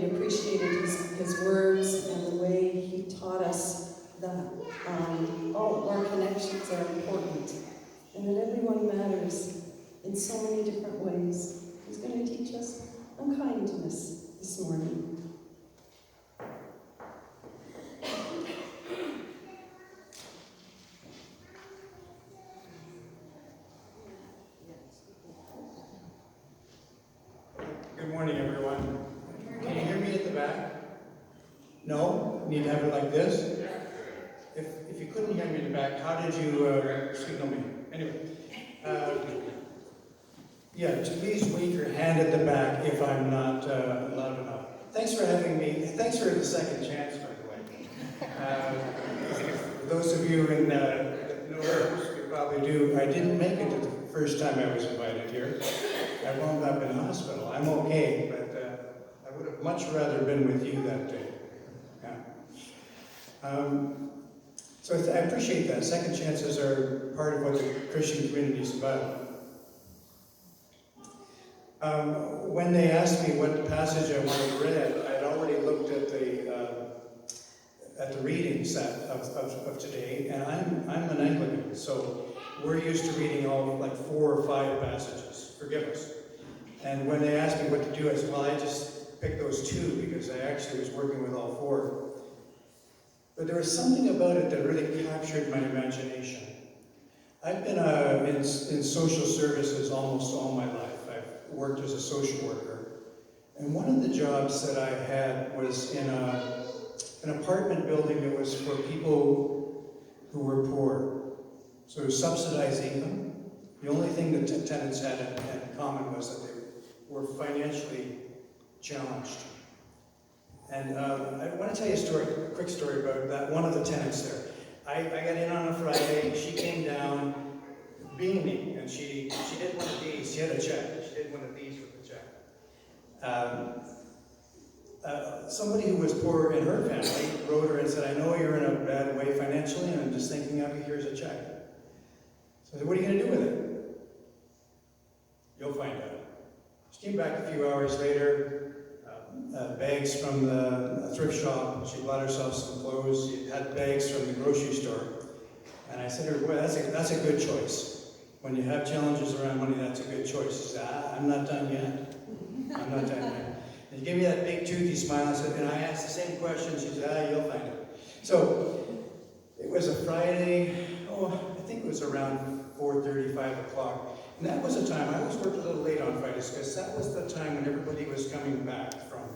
really appreciated his words and the way he taught us that all our connections are important and that everyone matters in so many different ways. He's going to teach us unkindness this morning. Good morning, everyone. Can you hear me at the back? No? Need to have it like this? If you couldn't hear me in the back, how did you signal me? Anyway, yeah, please wave your hand at the back if I'm not loud enough. Thanks for having me. Thanks for the second chance, by the way. For those of you that know us, you probably do. I didn't make it the first time I was invited here. I wound up in the hospital. I'm okay, but I would have much rather been with you that day. Yeah. So I appreciate that. Second chances are part of what the Christian community is about. When they asked me what passage I wanted read, I'd already looked at the reading set of today, and I'm an Anglican, so we're used to reading all like 4 or 5 passages. Forgive us. And when they asked me what to do, I said, well, I just picked those 2 because I actually was working with all 4. But there was something about it that really captured my imagination. I've been in social services almost all my life. I've worked as a social worker. And one of the jobs that I had was in an apartment building that was for people who were poor. So it was subsidized income. The only thing that tenants had in common was that they were financially challenged. And I want to tell you a quick story about that. One of the tenants there. I got in on a Friday. She came down beaming, and she did one of these. She had a check. She did one of these with the check. Somebody who was poor in her family wrote her and said, I know you're in a bad way financially, and I'm just thinking of you. Here's a check. So I said, what are you going to do with it? You'll find out. She came back a few hours later, bags from the thrift shop. She bought herself some clothes. She had bags from the grocery store. And I said to her, boy, that's a good choice. When you have challenges around money, that's a good choice. She said, I'm not done yet. I'm not done yet. And she gave me that big toothy smile. I said, and I asked the same question. She said, you'll find it. So it was a Friday. I think it was around 4:30, 5 o'clock. And that was a time, I always worked a little late on Fridays because that was the time when everybody was coming back from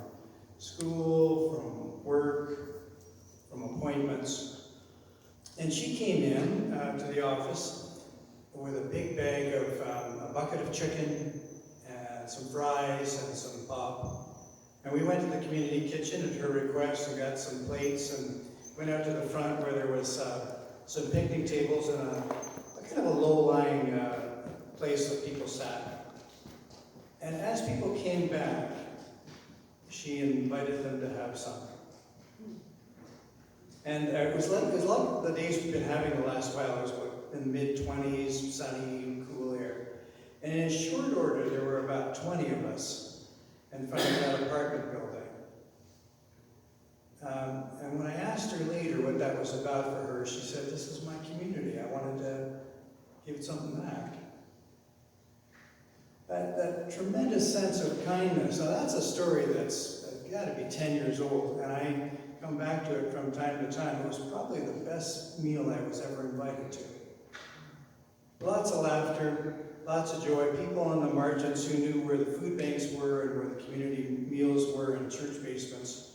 school, from work, from appointments. And she came in to the office with a big bag of a bucket of chicken and some fries and some pop. And we went to the community kitchen at her request and got some plates and went out to the front where there was some picnic tables and a kind of a low-lying place that people sat. And as people came back, she invited them to have something. And it was like the days we've been having the last while. It was in the mid-20s, sunny, cool air. And in short order, there were about 20 of us in front of that apartment building. And when I asked her later what that was about for her, she said, this is my community. I wanted to give something back. That tremendous sense of kindness. Now that's a story that's got to be 10 years old, and I come back to it from time to time. It was probably the best meal I was ever invited to. Lots of laughter, lots of joy, people on the margins who knew where the food banks were and where the community meals were in church basements,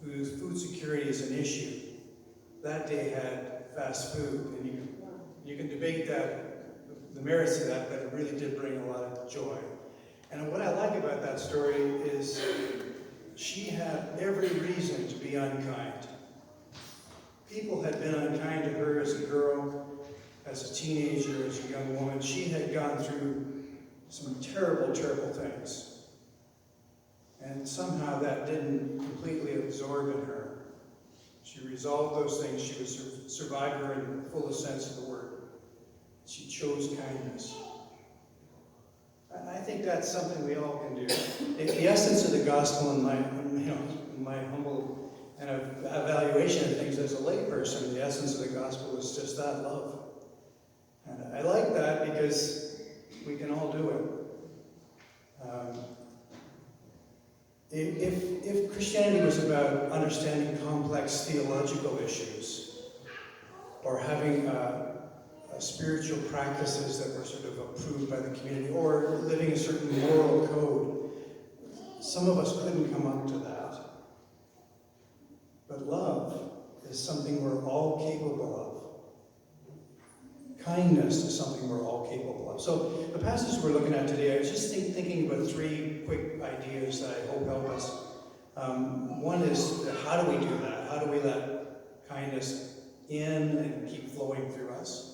whose food security is an issue. That day had fast food, and you can debate the merits of that, but it really did bring a lot of joy. And what I like about that story is she had every reason to be unkind. People had been unkind to her as a girl, as a teenager, as a young woman. She had gone through some terrible, terrible things. And somehow that didn't completely absorb in her. She resolved those things. She was a survivor in the fullest sense of the word. She chose kindness. I think that's something we all can do. The essence of the gospel, in my humble kind of evaluation of things as a layperson, the essence of the gospel is just that, love. And I like that because we can all do it. If Christianity was about understanding complex theological issues, or having spiritual practices that were sort of approved by the community, or living a certain moral code, some of us couldn't come up to that. But love is something we're all capable of. Kindness is something we're all capable of. So the passage we're looking at today, I was just thinking about three quick ideas that I hope help us. One is, how do we do that? How do we let kindness in and keep flowing through us?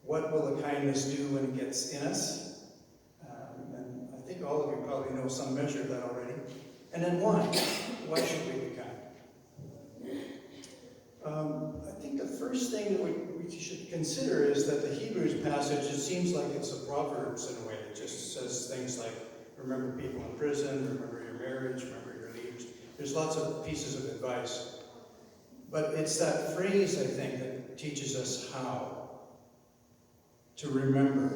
What will the kindness do when it gets in us? And I think all of you probably know some measure of that already. And then why? Why should we be kind? I think the first thing that we should consider is that the Hebrews passage, it seems like it's a Proverbs in a way. It just says things like, remember people in prison, remember your marriage, remember your leaders. There's lots of pieces of advice. But it's that phrase, I think, that teaches us how to remember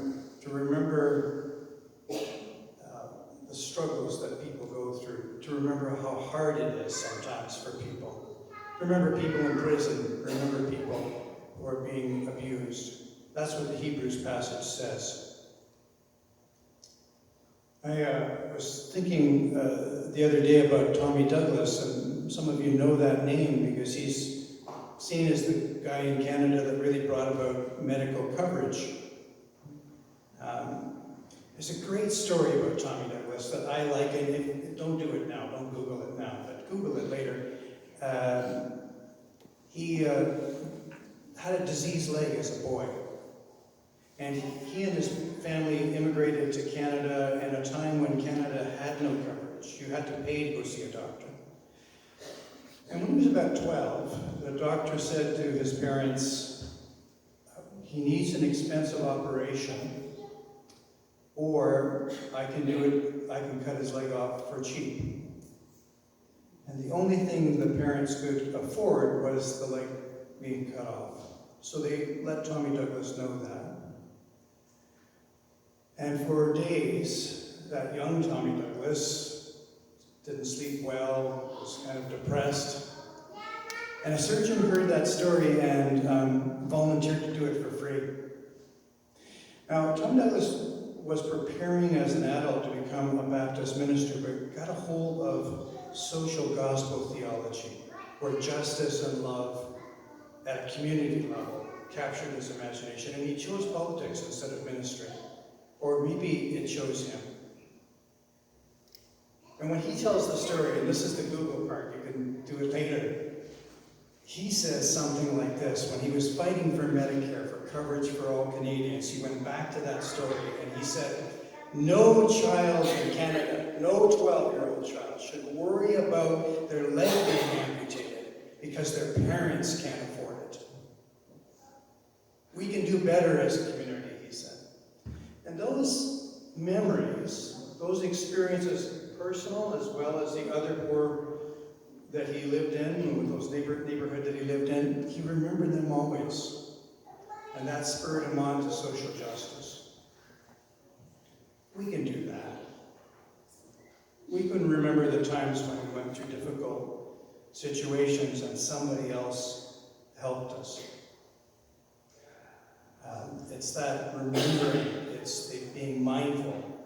the struggles that people go through, to remember how hard it is sometimes for people. Remember people in prison, remember people who are being abused. That's what the Hebrews passage says. I was thinking the other day about Tommy Douglas, and some of you know that name because he's seen as the guy in Canada that really brought about medical coverage. There's a great story about Tommy Douglas that I like, and don't do it now, don't Google it now, but Google it later. He had a diseased leg as a boy. And he and his family immigrated to Canada at a time when Canada had no coverage. You had to pay to go see a doctor. And when he was about 12, the doctor said to his parents, he needs an expensive operation, or I can cut his leg off for cheap. And the only thing the parents could afford was the leg being cut off. So they let Tommy Douglas know that. And for days, that young Tommy Douglas didn't sleep well, was kind of depressed. And a surgeon heard that story and volunteered to do it for free. Now, Tommy Douglas was preparing as an adult to become a Baptist minister, but got a hold of social gospel theology, where justice and love at a community level captured his imagination, and he chose politics instead of ministry. Or maybe it chose him. And when he tells the story, and this is the Google part, you can do it later, he says something like this. When he was fighting for Medicare, for coverage for all Canadians, he went back to that story and he said, no child in Canada, no 12-year-old child should worry about their leg being amputated because their parents can't afford it. We can do better as a community, he said. And those memories, those experiences, personal as well as the other poor that he lived in, with those neighborhood that he lived in, he remembered them always. And that spurred him on to social justice. We can do that. We can remember the times when we went through difficult situations and somebody else helped us. It's that remembering, it's the being mindful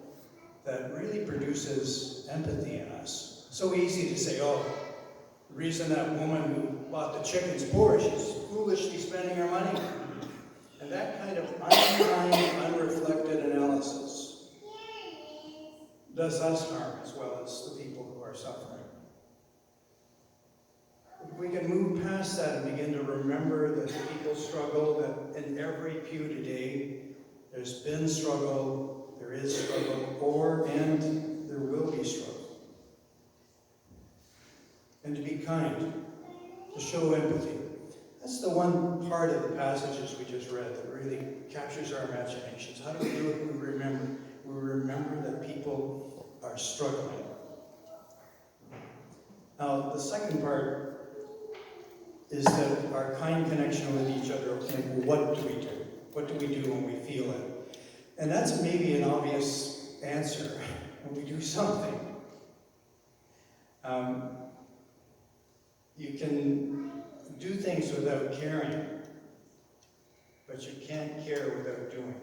that really produces empathy in us. So easy to say, oh, the reason that woman who bought the chicken's poor, she's foolishly spending her money. And that kind of unkind, unreflected analysis does us harm as well as the people who are suffering. If we can move past that and begin to remember that people struggle, that in every pew today, there's been struggle, there is struggle, and there will be struggle. And to be kind, to show empathy. That's the one part of the passages we just read that really captures our imaginations. How do we do it? We remember. We remember that people are struggling. Now, the second part is that our kind connection with each other, like, what do we do? What do we do when we feel it? And that's maybe an obvious answer, when we do something. You can do things without caring, but you can't care without doing.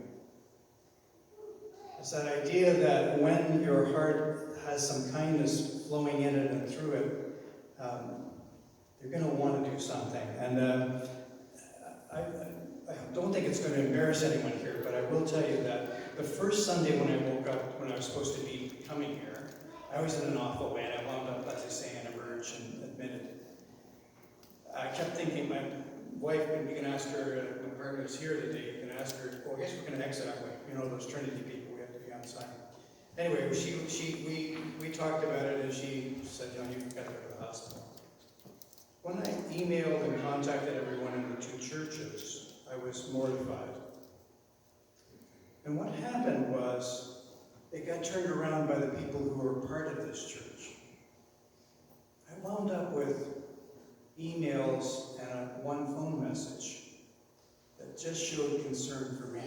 It's that idea that when your heart has some kindness flowing in it and through it, you're going to want to do something. And I don't think it's going to embarrass anyone here, but I will tell you that the first Sunday when I woke up, when I was supposed to be coming here, I was in an awful way, and I wound up, as I say, in a merge and admitted. I kept thinking, my wife, we can ask her, when my partner is here today, you can ask her, well, I guess we're going to exit that way. You know, those Trinity people, we have to be on site. Anyway, we talked about it, and she said, John, you've got to go to the hospital. When I emailed and contacted everyone in the two churches, I was mortified. And what happened was, it got turned around by the people who were part of this church. I wound up with emails and one phone message that just showed concern for me.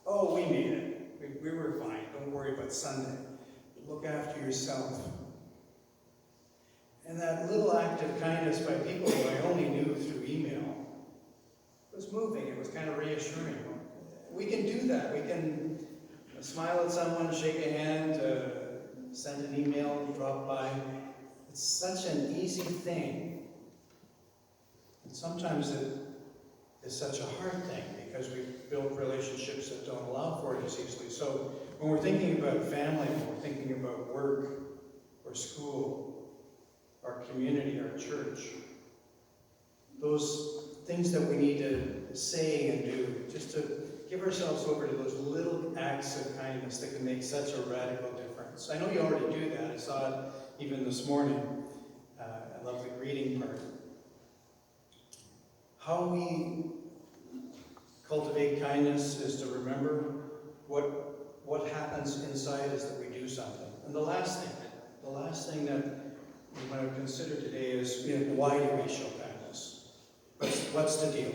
Oh, we made it. We were fine. Don't worry about Sunday. Look after yourself. And that little act of kindness by people who I only knew through email was moving. It was kind of reassuring. We can do that. We can smile at someone, shake a hand, send an email, drop by. It's such an easy thing. And sometimes it is such a hard thing because we've built relationships that don't allow for it as easily. So when we're thinking about family, when we're thinking about work or school, our community, our church, those things that we need to say and do, just to give ourselves over to those little acts of kindness that can make such a radical difference. I know you already do that. I saw it even this morning. I love the greeting part. How we cultivate kindness is to remember what happens inside is that we do something. And the last thing that we want to consider today is, why do we show kindness? What's the deal?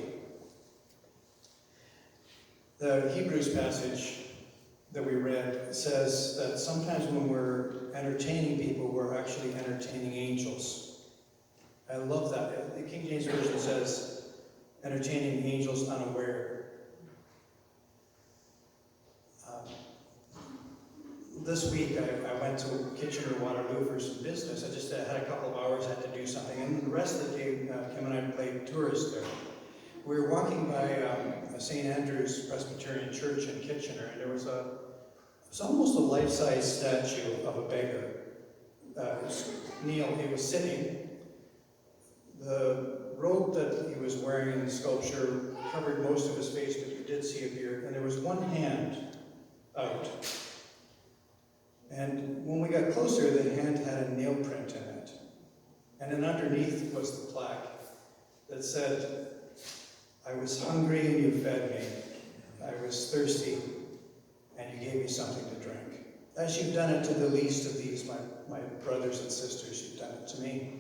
The Hebrews passage that we read says that sometimes when we're entertaining people, we're actually entertaining angels. I love that. The King James Version says, entertaining angels unaware. This week, I went to Kitchener-Waterloo for some business. I just had a couple of hours, I had to do something. And the rest of the day, Kim and I played tourist there. We were walking by St. Andrew's Presbyterian Church in Kitchener, and there was almost a life-size statue of a beggar. Neil, he was sitting. The robe that he was wearing in the sculpture covered most of his face, but you did see a beard, and there was one hand out. And when we got closer, the hand had a nail print in it. And then underneath was the plaque that said, I was hungry and you fed me. I was thirsty and you gave me something to drink. As you've done it to the least of these, my brothers and sisters, you've done it to me.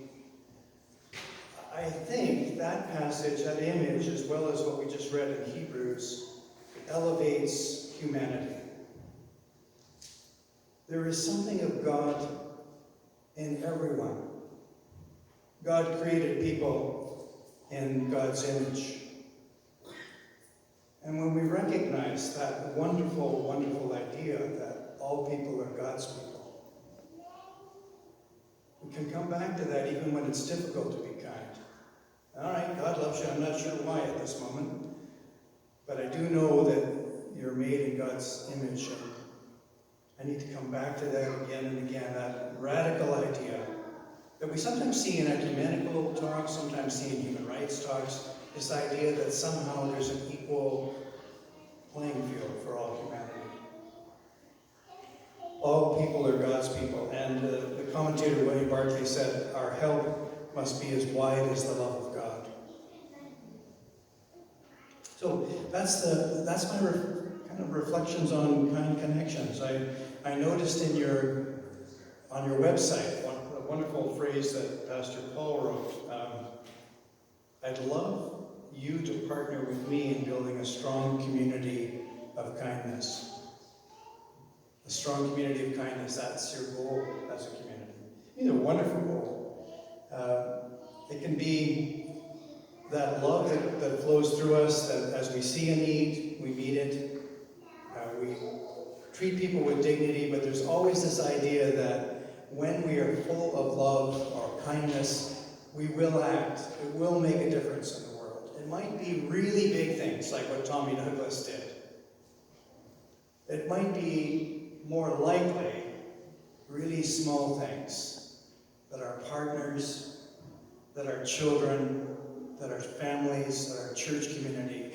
I think that passage, that image, as well as what we just read in Hebrews, elevates humanity. There is something of God in everyone. God created people in God's image. And when we recognize that wonderful, wonderful idea that all people are God's people, we can come back to that even when it's difficult to be kind. All right, God loves you. I'm not sure why at this moment, but I do know that you're made in God's image. And I need to come back to that again and again, that radical idea that we sometimes see in ecumenical talks, sometimes see in human rights talks, this idea that somehow there's an equal playing field for all humanity. All people are God's people, and the commentator William Barclay said, our help must be as wide as the love of God. So that's my kind reflections on kind connections. I noticed on your website a wonderful phrase that Pastor Paul wrote. I'd love you to partner with me in building a strong community of kindness. A strong community of kindness, that's your goal as a community. It's a wonderful goal. It can be that love that flows through us, that as we see a need, we meet it. We treat people with dignity, but there's always this idea that when we are full of love or kindness, we will act. It will make a difference in the world. It might be really big things, like what Tommy Douglas did. It might be more likely really small things, that our partners, that our children, that our families, that our church community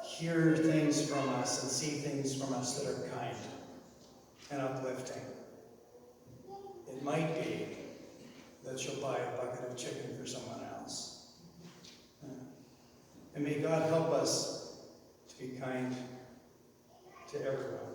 hear things from us and see things from us that are kind and uplifting. It might be that you'll buy a bucket of chicken for someone else. And may God help us to be kind to everyone.